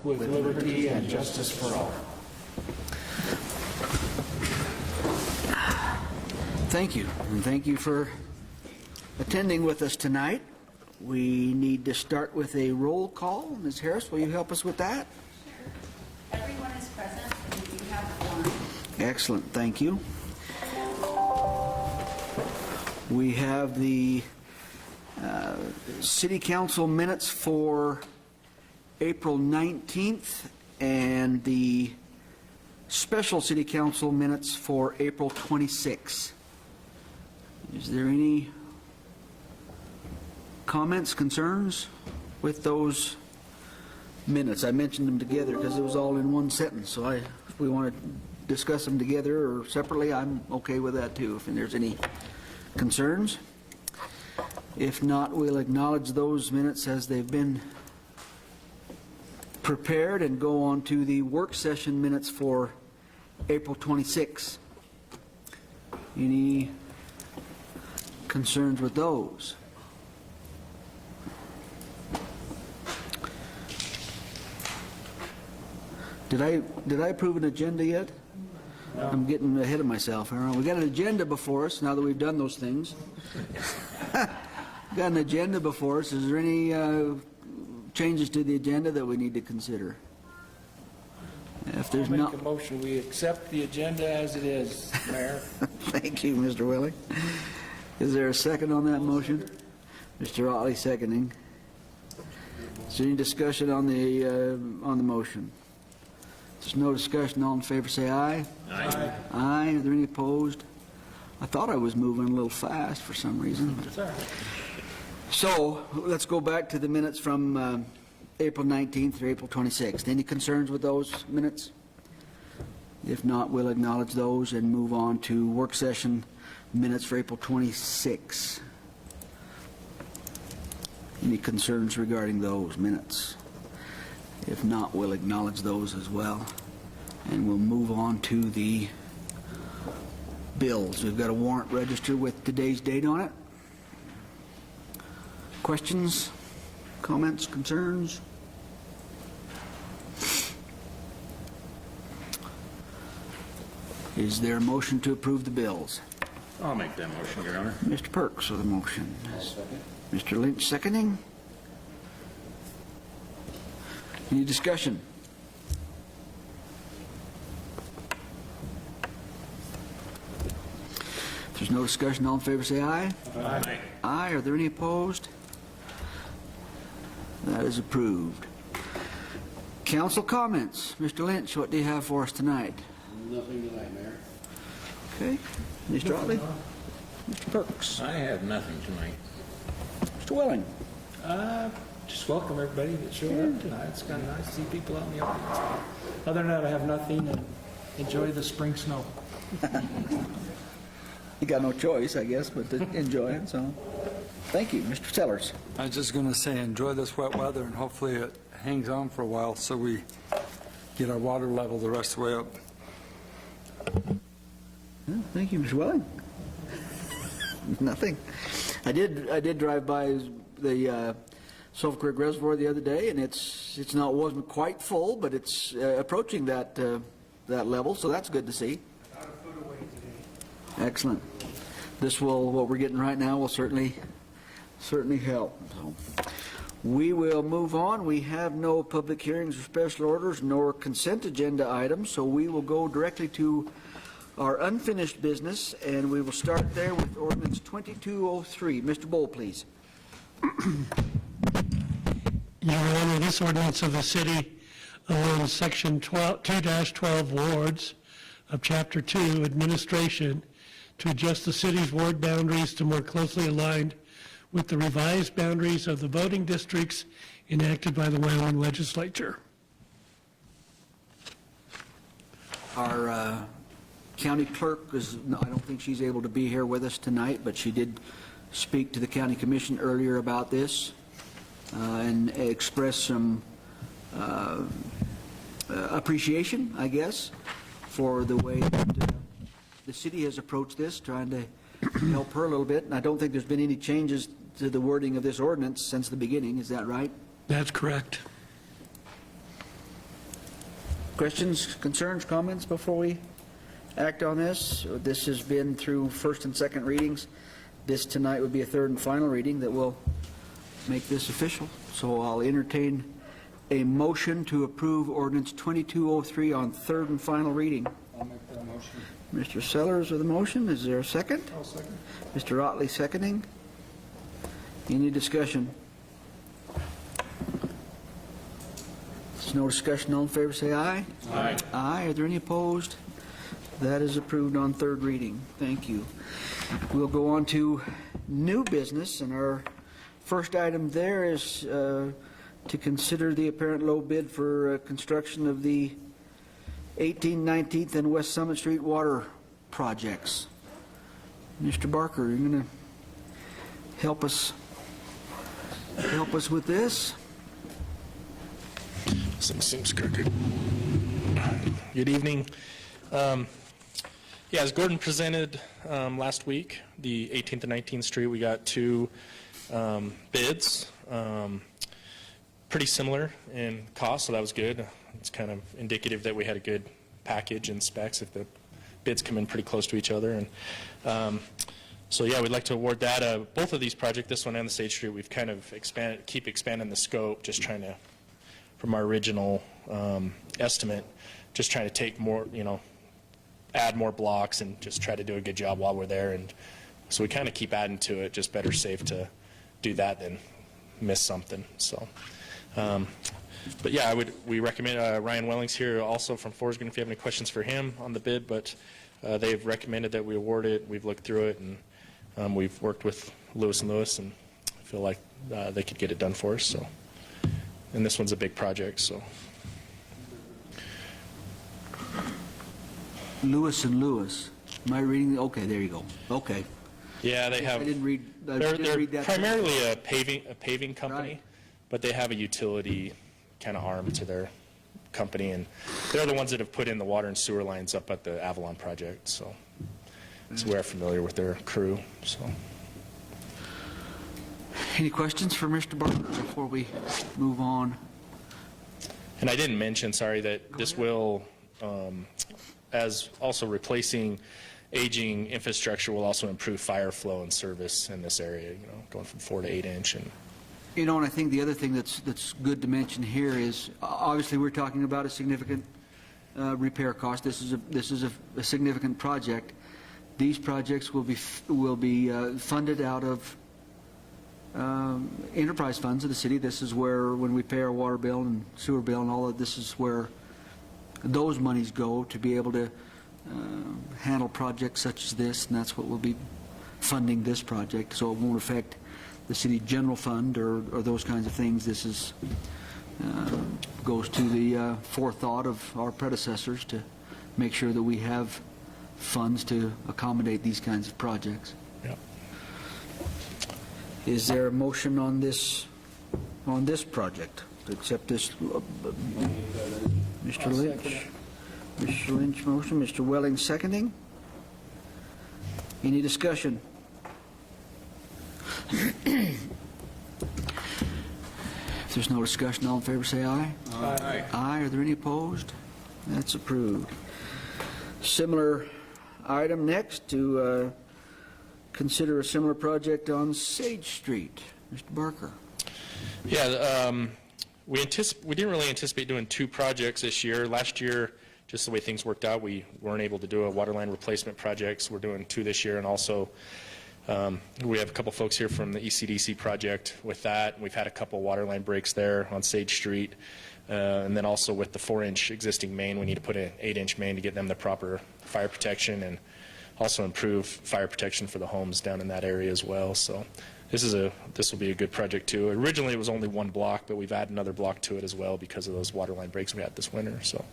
with liberty and justice for all. Thank you, and thank you for attending with us tonight. We need to start with a roll call. Ms. Harris, will you help us with that? Sure. Everyone is present, and you have one. Excellent, thank you. We have the City Council minutes for April 19th and the special City Council minutes for April 26th. Is there any comments, concerns with those minutes? I mentioned them together because it was all in one sentence, so if we want to discuss them together or separately, I'm okay with that too, if there's any concerns. If not, we'll acknowledge those minutes as they've been prepared and go on to the work session minutes for April 26th. Any concerns with those? Did I approve an agenda yet? No. I'm getting ahead of myself. We got an agenda before us now that we've done those things. Got an agenda before us. Is there any changes to the agenda that we need to consider? If there's I'll make a motion, we accept the agenda as it is, Mayor. Thank you, Mr. Willie. Is there a second on that motion? Mr. Otley seconding. Is there any discussion on the motion? If there's no discussion, all in favor say aye. Aye. Aye. Are there any opposed? I thought I was moving a little fast for some reason. Sorry. So let's go back to the minutes from April 19th through April 26th. Any concerns with those minutes? If not, we'll acknowledge those and move on to work session minutes for April 26th. Any concerns regarding those minutes? If not, we'll acknowledge those as well. And we'll move on to the bills. We've got a warrant register with today's date on it. Questions, comments, concerns? Is there a motion to approve the bills? I'll make that motion, Your Honor. Mr. Perks with the motion. Mr. Lynch seconding. Any discussion? If there's no discussion, all in favor say aye. Aye. Aye. Are there any opposed? That is approved. Council comments. Mr. Lynch, what do you have for us tonight? Nothing tonight, Mayor. Okay. Mr. Otley? Mr. Perks? I have nothing tonight. Mr. Welling? Just welcome everybody that showed up tonight. It's kind of nice to see people out in the audience. Other than that, I have nothing, and enjoy the spring snow. You got no choice, I guess, but to enjoy it, so. Thank you. Mr. Sellers? I was just going to say, enjoy this wet weather, and hopefully it hangs on for a while so we get our water level the rest of the way up. Yeah, thank you, Mr. Welling. Nothing. I did drive by the Sulphur Creek Reservoir the other day, and wasn't quite full, but it's approaching that level, so that's good to see. About a foot away today. Excellent. What we're getting right now will certainly help. So we will move on. We have no public hearings or special orders nor consent agenda items, so we will go directly to our unfinished business, and we will start there with ordinance 2203. Mr. Bowl, please. Your Honor, this ordinance of the city along section 2-12 wards of chapter 2 administration to adjust the city's ward boundaries to more closely aligned with the revised boundaries of the voting districts enacted by the Wyoming legislature. Our county clerk I don't think she's able to be here with us tonight, but she did speak to the county commission earlier about this and express some appreciation, I guess, for the way that the city has approached this, trying to help her a little bit. And I don't think there's been any changes to the wording of this ordinance since the beginning. Is that right? That's correct. Questions, concerns, comments before we act on this? This has been through first and second readings. This tonight would be a third and final reading that will make this official. So I'll entertain a motion to approve ordinance 2203 on third and final reading. I'll make that motion. Mr. Sellers with the motion. Is there a second? I'll second. Mr. Otley seconding. Any discussion? There's no discussion. All in favor, say aye. Aye. Aye. Are there any opposed? That is approved on third reading. Thank you. We'll go on to new business, and our first item there is to consider the apparent low bid for construction of the 18th, 19th, and West Summit Street water projects. Mr. Barker, you're going to help us with this? Something seems crooked. Good evening. Yeah, as Gordon presented last week, the 18th and 19th Street, we got two bids, pretty similar in cost, so that was good. It's kind of indicative that we had a good package and specs if the bids come in pretty close to each other. And so yeah, we'd like to award that. Both of these projects, this one and the State Street, we've kind of keep expanding the scope, just trying to, from our original estimate, just trying to take more, add more blocks and just try to do a good job while we're there. And so we kind of keep adding to it, just better safe to do that than miss something. So, but yeah, we recommend, Ryan Wellings here also from Forsgren, if you have any questions for him on the bid, but they've recommended that we award it. We've looked through it, and we've worked with Lewis & Lewis, and feel like they could get it done for us. So, and this one's a big project, so. Lewis & Lewis. Am I reading? Okay, there you go. Okay. Yeah, they have. I didn't read They're that. primarily a paving company, Right. but they have a utility kind of arm to their company, and they're the ones that have put in the water and sewer lines up at the Avalon project. So we're familiar with their crew. So. Any questions for Mr. Barker before we move on? And I didn't mention, sorry, that this will, as also replacing aging infrastructure, will also improve fire flow and service in this area, going from 4 to 8 inch. And And I think the other thing that's good to mention here is, obviously, we're talking about a significant repair cost. This is a significant project. These projects will be funded out of enterprise funds of the city. This is where, when we pay our water bill and sewer bill and all of this, is where those monies go to be able to handle projects such as this, and that's what we'll be funding this project. So it won't affect the city general fund or those kinds of things. This is goes to the forethought of our predecessors to make sure that we have funds to accommodate these kinds of projects. yeah. Is there a motion on this project to accept this? Mr. Lynch. Mr. Lynch motion, Mr. Welling seconding. Any discussion? If there's no discussion, all in favor say aye. Aye. Aye. Are there any opposed? That's approved. Similar item next, to consider a similar project on Sage Street. Mr. Barker. Yeah, we didn't really anticipate doing two projects this year. Last year, just the way things worked out, we weren't able to do a water line replacement project, so we're doing two this year. And also, we have a couple folks here from the ECDC project with that. We've had a couple water line breaks there on Sage Street. And then also with the 4-inch existing main, we need to put an 8-inch main to get them the proper fire protection and also improve fire protection for the homes down in that area as well. So this will be a good project too. Originally it was only one block, but we've added another block to it as well because of those water line breaks we had this winter. So,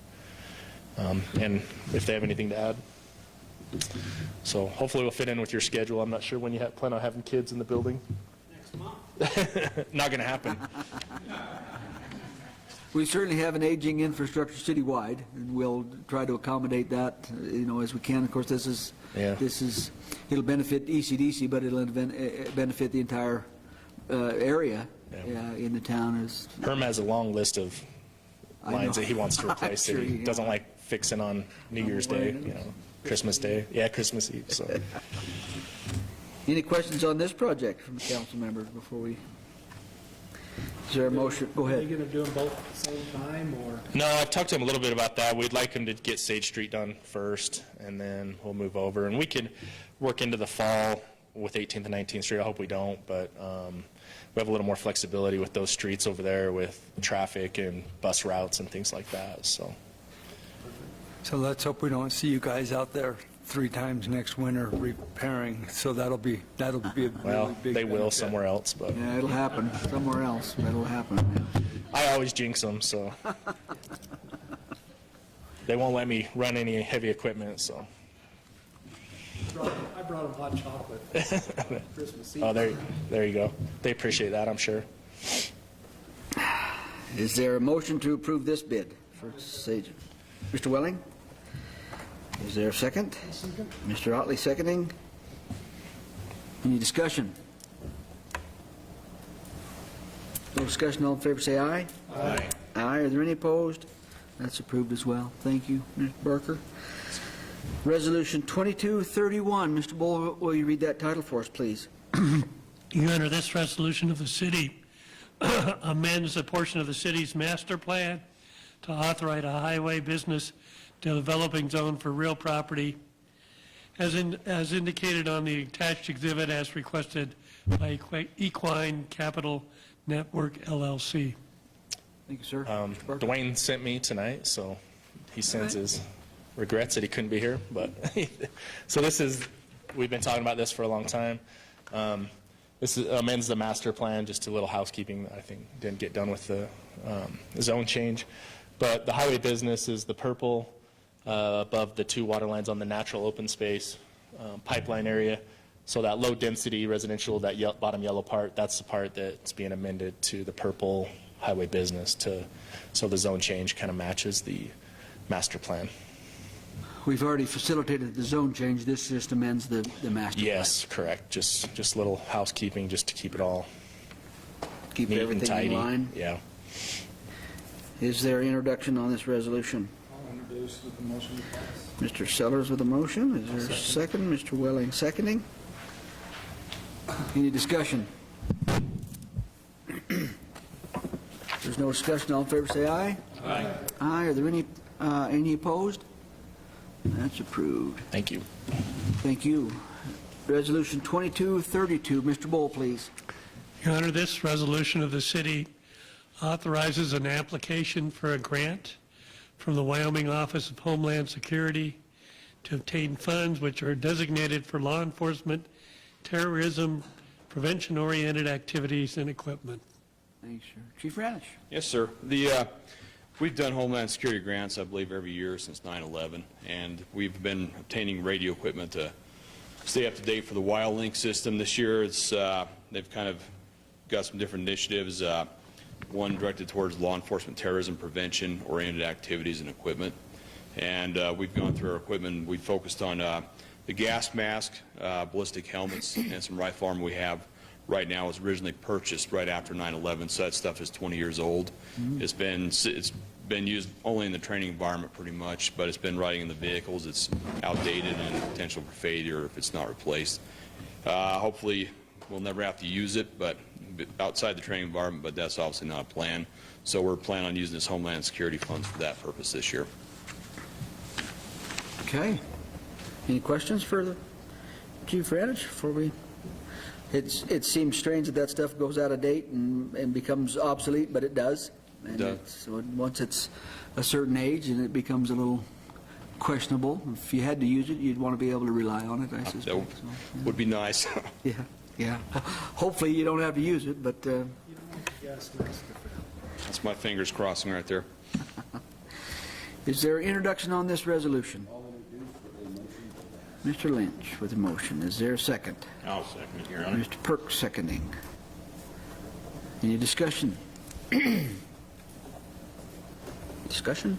and if they have anything to add. So hopefully we'll fit in with your schedule. I'm not sure when you plan on having kids in the building. Next month. Not going to happen. We certainly have an aging infrastructure citywide, and we'll try to accommodate that, as we can. Of course, it'll benefit ECDC, but it'll benefit the entire area in the town. Herm has a long list of lines that he wants to replace. I'm sure That he he- doesn't like fixing on New Year's Day, you know, Christmas Day. Yeah, Christmas Eve, so. Any questions on this project from council members before we, is there a motion? Go Are you ahead. going to do them both at the same time, or? No, I've talked to him a little bit about that. We'd like him to get Sage Street done first, and then we'll move over. And we could work into the fall with 18th and 19th Street. I hope we don't, but we have a little more flexibility with those streets over there with traffic and bus routes and things like that, so. So let's hope we don't see you guys out there 3 times next winter repairing, so that'll be a really Well, big they will benefit. somewhere else, but Yeah, it'll happen somewhere else. It'll happen. Yeah. I always jinx them, so. They won't let me run any heavy equipment, so. I brought them hot chocolate Christmas Eve. Oh, there you go. They appreciate that, I'm sure. Is there a motion to approve this bid for Sage? Mr. Welling? Is there a second? Mr. Otley seconding. Any discussion? No discussion, all in favor say aye. Aye. Aye, are there any opposed? That's approved as well. Thank you, Mr. Barker. Resolution 2231, Mr. Bull, will you read that title for us, please? You enter this resolution of the city amends a portion of the city's master plan to authorize a highway business developing zone for real property as indicated on the attached exhibit as requested by Equine Capital Network LLC. Thank you, sir. Mr. Barker. Dwayne sent me tonight, so he sends his regrets that he couldn't be here, but, so this is, we've been talking about this for a long time. This amends the master plan, just a little housekeeping that I think didn't get done with the zone change. But the highway business is the purple above the 2 water lines on the natural open space pipeline area. So that low-density residential, that bottom yellow part, that's the part that's being amended to the purple highway business so the zone change kind of matches the master plan. We've already facilitated the zone change. This just amends the master plan. Yes, correct. Just little housekeeping just to keep it all Keep neat and everything in tidy. line. Yeah. Is there introduction on this resolution? I'll introduce with the motion to pass. Mr. Sellers with a motion. Is there a second? Mr. Welling seconding. Any discussion? If there's no discussion, all in favor say aye. Aye. Aye. Are there any opposed? That's approved. Thank you. Thank you. Resolution 2232. Mr. Bowl, please. Your Honor, this resolution of the city authorizes an application for a grant from the Wyoming Office of Homeland Security to obtain funds which are designated for law enforcement, terrorism, prevention-oriented activities and equipment. Thanks, sir. Chief Radish. Yes, sir. We've done Homeland Security grants, I believe, every year since 9/11, and we've been obtaining radio equipment to stay up to date for the WildLink system. This year, they've kind of got some different initiatives. One directed towards law enforcement, terrorism prevention, oriented activities and equipment. And we've gone through our equipment. We focused on the gas mask, ballistic helmets, and some rifle armor we have right now was originally purchased right after 9/11, so that stuff is 20 years old. It's been used only in the training environment pretty much, but it's been riding in the vehicles. It's outdated and potential for failure if it's not replaced. Hopefully, we'll never have to use it, but outside the training environment, but that's obviously not a plan. So we're planning on using this Homeland Security funds for that purpose this year. Okay. Any questions for the Chief Radish before we? It seems strange that stuff goes out of date and becomes obsolete, but it does. And It does. So once it's a certain age and it becomes a little questionable, if you had to use it, you'd want to be able to rely on it, I suspect. That So, would be nice. yeah. Hopefully you don't have to use it, but You don't want the gas mask to fail. That's my fingers crossing right there. is there introduction on this resolution? Mr. Lynch with a motion. Is there a second? I'll second it, Your Honor. Mr. Perk seconding. Any discussion? Discussion?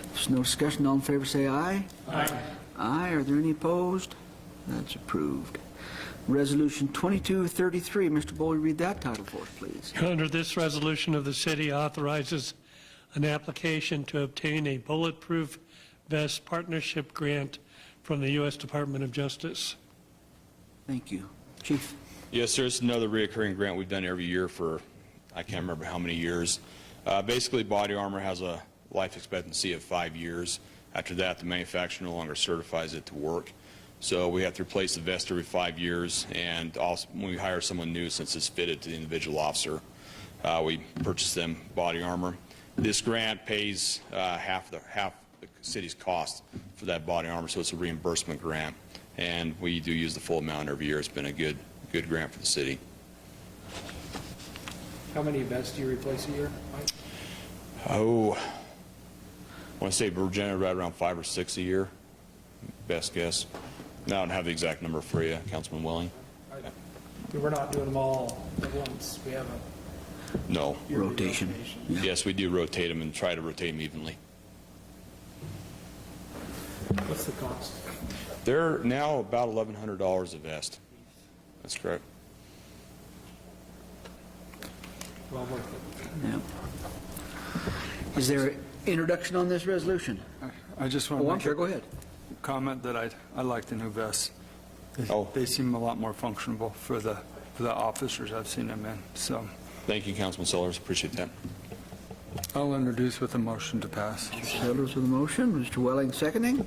If there's no discussion, all in favor say aye. Aye. Aye. Are there any opposed? That's approved. Resolution 2233. Mr. Bowie, read that title for us, please. Under this resolution of the city authorizes an application to obtain a bulletproof vest partnership grant from the U.S. Department of Justice. Thank you. Chief? Yes, sir. It's another reoccurring grant we've done every year for, I can't remember how many years. Basically, body armor has a life expectancy of 5 years. After that, the manufacturer no longer certifies it to work. So we have to replace the vest every 5 years, and also when we hire someone new, since it's fitted to the individual officer, we purchase them body armor. This grant pays half the city's cost for that body armor, so it's a reimbursement grant, and we do use the full amount every year. It's been a good grant for the city. How many vests do you replace a year, Mike? Oh, I want to say we're generally right around 5 or 6 a year, best guess. Now I don't have the exact number for you, Councilman Welling. We're not doing them all at once. We have a No. yearly Rotation. Yeah. Yes, we do rotate them and try to rotate them evenly. What's the cost? They're now about $1,100 a vest. That's correct. Well worth it. Yeah. Is there introduction on this resolution? I just want Oh, to I'm make sorry, go a ahead. comment that I like the new vests. Oh. They seem a lot more functional for the officers I've seen them in. So Thank you, Councilman Sellers. Appreciate that. I'll introduce with a motion to pass. Sellers with a motion, Mr. Welling seconding.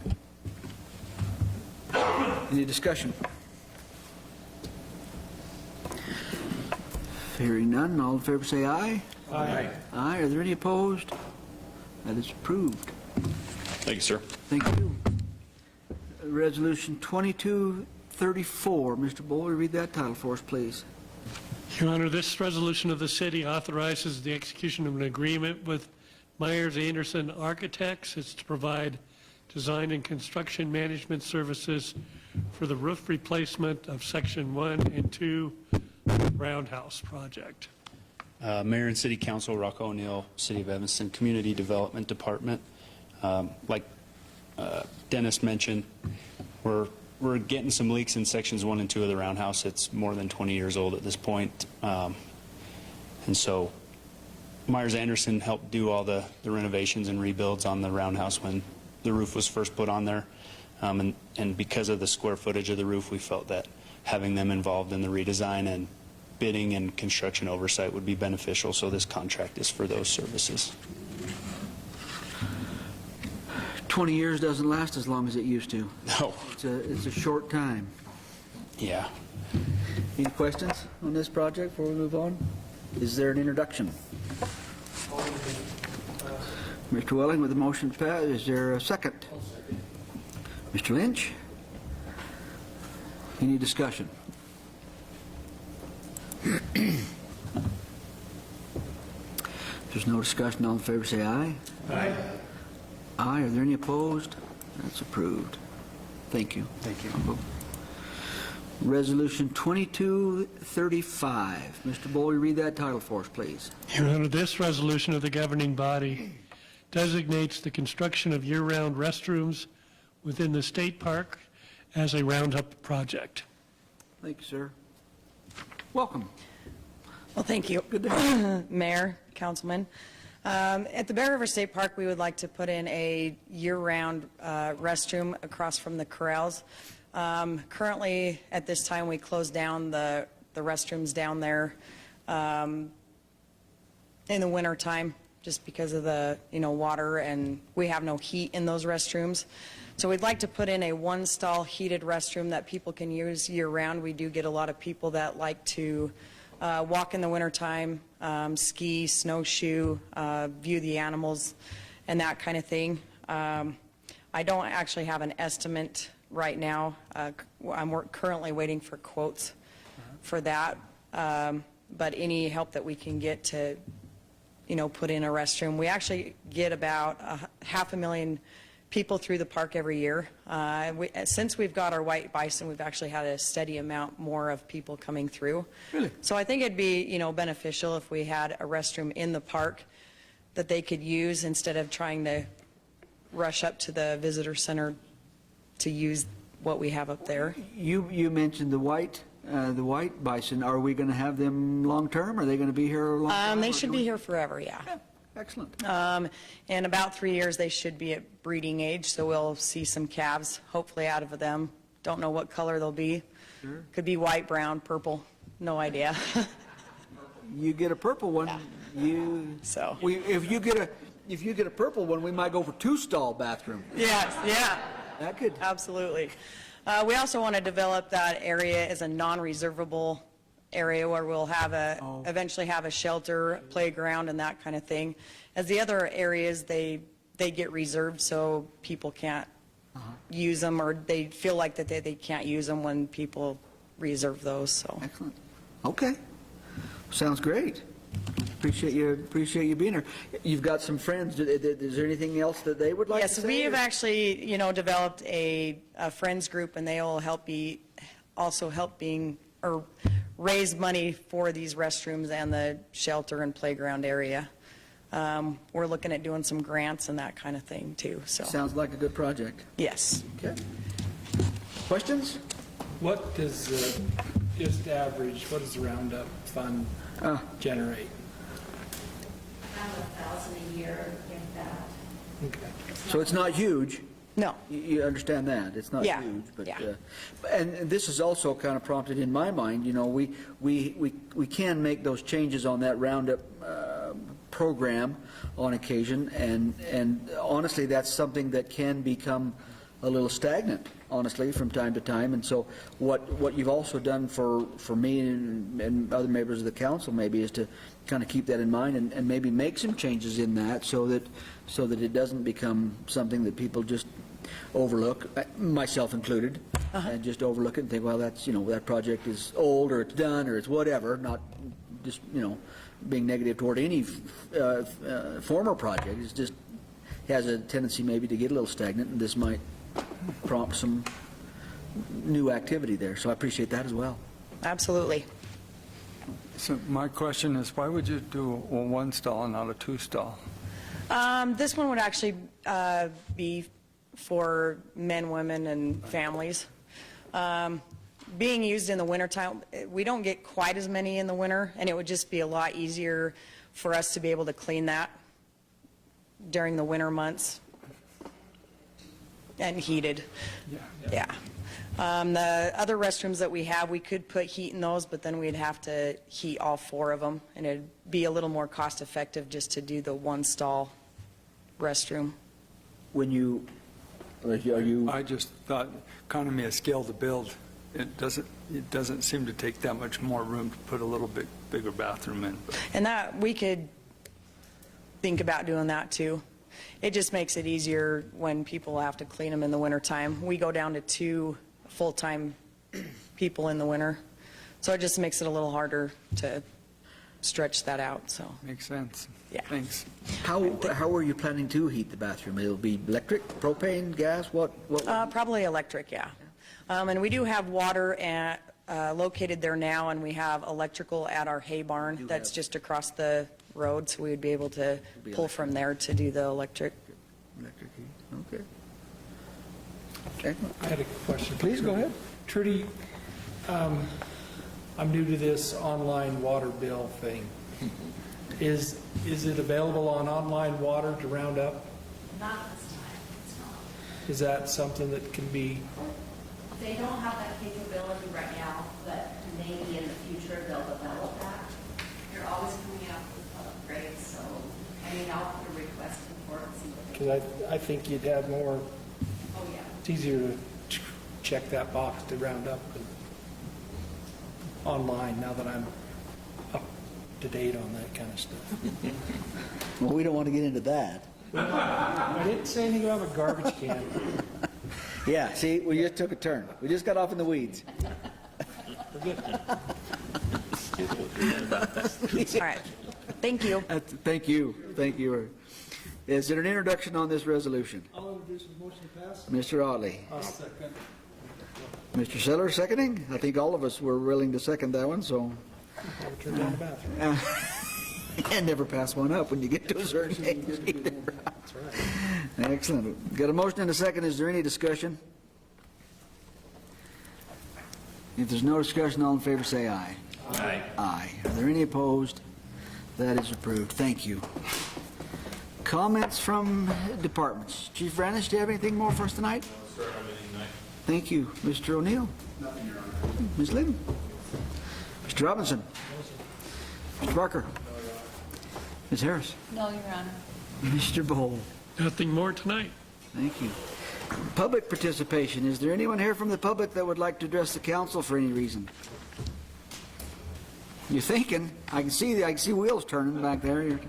Any discussion? Hearing none, all in favor say aye. Aye. Aye. Are there any opposed? That is approved. Thank you, sir. Thank you. Resolution 2234. Mr. Bowler, read that title for us, please. Your Honor, this resolution of the city authorizes the execution of an agreement with Myers Anderson Architects. It's to provide design and construction management services for the roof replacement of Section 1 and 2 Roundhouse project. Mayor and City Council, Rocco O'Neill, City of Evanston Community Development Department. Like Dennis mentioned, we're getting some leaks in sections 1 and 2 of the Roundhouse. It's more than 20 years old at this point. And so Myers Anderson helped do all the renovations and rebuilds on the Roundhouse when the roof was first put on there. And because of the square footage of the roof, we felt that having them involved in the redesign and bidding and construction oversight would be beneficial, so this contract is for those services. 20 years doesn't last as long as it used to. No. It's a short time. Yeah. Any questions on this project before we move on? Is there an introduction? Mr. Welling with the motion to pass. Is there a second? Mr. Lynch? Any discussion? If there's no discussion, all in favor say aye. Aye. Aye. Are there any opposed? That's approved. Thank you. Thank you. Resolution 2235. Mr. Bowley, read that title for us, please. Your Honor, this resolution of the governing body designates the construction of year-round restrooms within the state park as a roundup project. Thank you, sir. Welcome. Well, thank you, Good to have you. Mayor, Councilman. At the Bear River State Park, we would like to put in a year-round restroom across from the corrals. Currently, at this time, we close down the restrooms down there in the wintertime just because of the water, and we have no heat in those restrooms. So we'd like to put in a one-stall heated restroom that people can use year-round. We do get a lot of people that like to walk in the wintertime, ski, snowshoe, view the animals, and that kind of thing. I don't actually have an estimate right now. I'm currently waiting for quotes for that, but any help that we can get to, put in a restroom. We actually get about 500,000 people through the park every year. Since we've got our white bison, we've actually had a steady amount more of people coming through. Really? So I think it'd be, beneficial if we had a restroom in the park that they could use instead of trying to rush up to the visitor center to use what we have up there. You mentioned the white bison. Are we going to have them long-term? Are they going to be here long-term? They should be here forever, yeah. Excellent. In about 3 years, they should be at breeding age, so we'll see some calves, hopefully out of them. Don't know what color they'll be. Sure. Could be white, brown, purple, no idea. You get a purple one, So. if you get a purple one, we might go for 2-stall bathroom. Yes, yeah. That could, Absolutely. We also want to develop that area as a non-reservable area where we'll have eventually have a shelter, playground, and that kind of thing. As the other areas, they get reserved so people can't use them, or they feel like that they can't use them when people reserve those, so. excellent. Okay. Sounds great. Appreciate you being here. You've got some friends. Is there anything else that they would like to Yes, say? we have or- actually, developed a friends group, and they will also help raise money for these restrooms and the shelter and playground area. We're looking at doing some grants and that kind of thing too, so, Sounds like a good project. yes. Okay. Questions? What does, just average, what does the Roundup fund generate? Around 1,000 a year, if that. Okay. So it's not huge. No, You understand that, it's not Yeah, huge, but, yeah. and this is also kind of prompted in my mind, we can make those changes on that Roundup program on occasion, and honestly, that's something that can become a little stagnant, honestly, from time to time, and so what you've also done for me and other members of the council maybe is to kind of keep that in mind and maybe make some changes in that so that it doesn't become something that people just overlook, myself included, and just overlook it and think, well, that's, that project is old or it's done or it's whatever, not just, being negative toward any former project. It's just has a tendency maybe to get a little stagnant, and this might prompt some new activity there. So I appreciate that as well. absolutely. So my question is, why would you do a 1-stall and not a 2-stall? This one would actually be for men, women, and families. Being used in the wintertime, we don't get quite as many in the winter, and it would just be a lot easier for us to be able to clean that during the winter months and heated. Yeah. The other restrooms that we have, we could put heat in those, but then we'd have to heat all 4 of them, and it'd be a little more cost effective just to do the 1-stall restroom. When you, are you, I just thought economy of scale to build. It doesn't seem to take that much more room to put a little bit bigger bathroom in. And that, we could think about doing that too. It just makes it easier when people have to clean them in the wintertime. We go down to 2 full-time people in the winter, so it just makes it a little harder to stretch that out, so. Makes sense. Yeah. Thanks. how are you planning to heat the bathroom? It'll be electric, propane, gas, what? Probably electric, yeah. And we do have water located there now, and we have electrical at our hay barn that's just across the road, so we would be able to pull from there to do the electric. Electric heat, okay. Excellent. I had a question. Please, go ahead. Trudy, I'm new to this online water bill thing. Is it available on online water to round up? Not this time, it's not. Is that something that can be, They don't have that capability right now, but maybe in the future they'll develop that. They're always coming out with upgrades, so, I'll put a request in for it and see what they do. because I think you'd have more, Oh, yeah. it's easier to check that box to round up than online, now that I'm up to date on that kind of stuff. Well, we don't want to get into that. I didn't say anything about a garbage can. Yeah, see, we just took a turn. We just got off in the weeds. All right. Thank you. Thank you. Is there an introduction on this resolution? I'll introduce a motion to pass. Mr. Otley. I'll second. Mr. Seller seconding? I think all of us were willing to second that one, so. I'll turn down the bathroom. And never pass one up when you get to a certain age. That's right. Excellent. Got a motion and a second. Is there any discussion? If there's no discussion, all in favor say aye. Aye. Aye. Are there any opposed? That is approved. Thank you. Comments from departments. Chief Ranish, do you have anything more for us tonight? Thank you. Mr. O'Neill? Nothing, Your Honor. Ms. Lynn? Mr. Robinson? Mr. Barker? Ms. Harris? No, Your Honor. Mr. Bowl? Nothing more tonight. Thank you. Public participation. Is there anyone here from the public that would like to address the council for any reason? You're thinking. I can see wheels turning back there.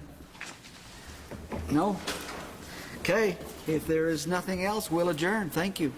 No? Okay. If there is nothing else, we'll adjourn. Thank you.